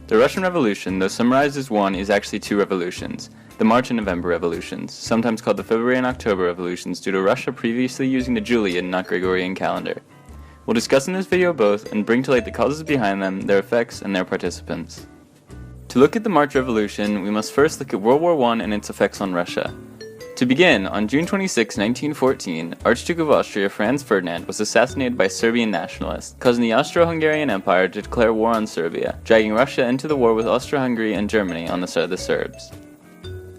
The Russian Revolution, though summarized as one, is actually two revolutions. The March and November revolutions, sometimes called the February and October revolutions due to Russia previously using the Julian, not Gregorian calendar. We'll discuss in this video both and bring to light the causes behind them, their effects, and their participants. To look at the March Revolution, we must first look at World War I and its effects on Russia. To begin, on June 26, 1914, Archduke of Austria Franz Ferdinand was assassinated by Serbian nationalists, causing the Austro-Hungarian Empire to declare war on Serbia, dragging Russia into the war with Austro-Hungary and Germany on the side of the Serbs.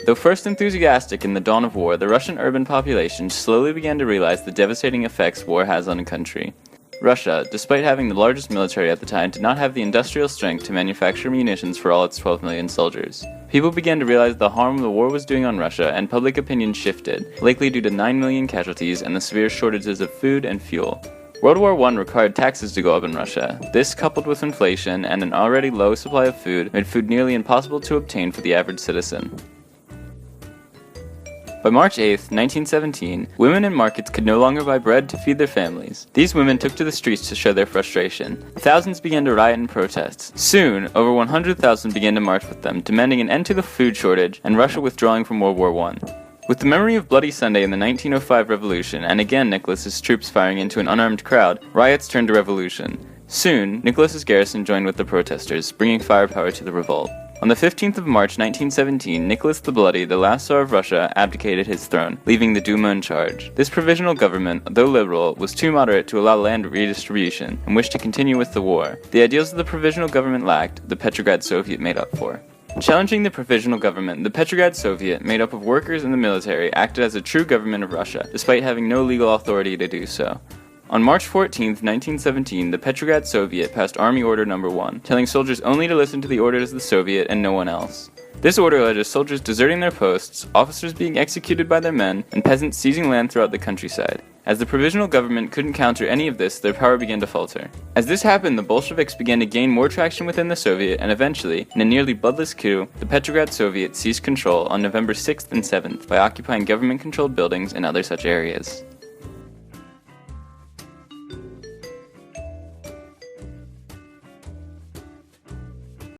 Though first enthusiastic in the dawn of war, the Russian urban population slowly began to realize the devastating effects war has on a country. Russia, despite having the largest military at the time, did not have the industrial strength to manufacture munitions for all its 12 million soldiers. People began to realize the harm the war was doing on Russia, and public opinion shifted, likely due to 9 million casualties and the severe shortages of food and fuel. World War I required taxes to go up in Russia. This, coupled with inflation and an already low supply of food, made food nearly impossible to obtain for the average citizen. By March 8, 1917, women in markets could no longer buy bread to feed their families. These women took to the streets to show their frustration. Thousands began to riot and protest. Soon, over 100,000 began to march with them, demanding an end to the food shortage and Russia withdrawing from World War I. With the memory of Bloody Sunday in the 1905 revolution, and again Nicholas's troops firing into an unarmed crowd, riots turned to revolution. Soon, Nicholas's garrison joined with the protesters, bringing firepower to the revolt. On the 15th of March 1917, Nicholas the Bloody, the last Tsar of Russia, abdicated his throne, leaving the Duma in charge. This provisional government, though liberal, was too moderate to allow land redistribution, and wished to continue with the war. The ideals the provisional government lacked, the Petrograd Soviet made up for. Challenging the provisional government, the Petrograd Soviet, made up of workers and the military, acted as a true government of Russia, despite having no legal authority to do so. On March 14, 1917, the Petrograd Soviet passed Army Order No. 1, telling soldiers only to listen to the orders of the Soviet and no one else. This order led to soldiers deserting their posts, officers being executed by their men, and peasants seizing land throughout the countryside. As the provisional government couldn't counter any of this, their power began to falter. As this happened, the Bolsheviks began to gain more traction within the Soviet, and eventually, in a nearly bloodless coup, the Petrograd Soviet seized control on November 6th and 7th by occupying government-controlled buildings and other such areas.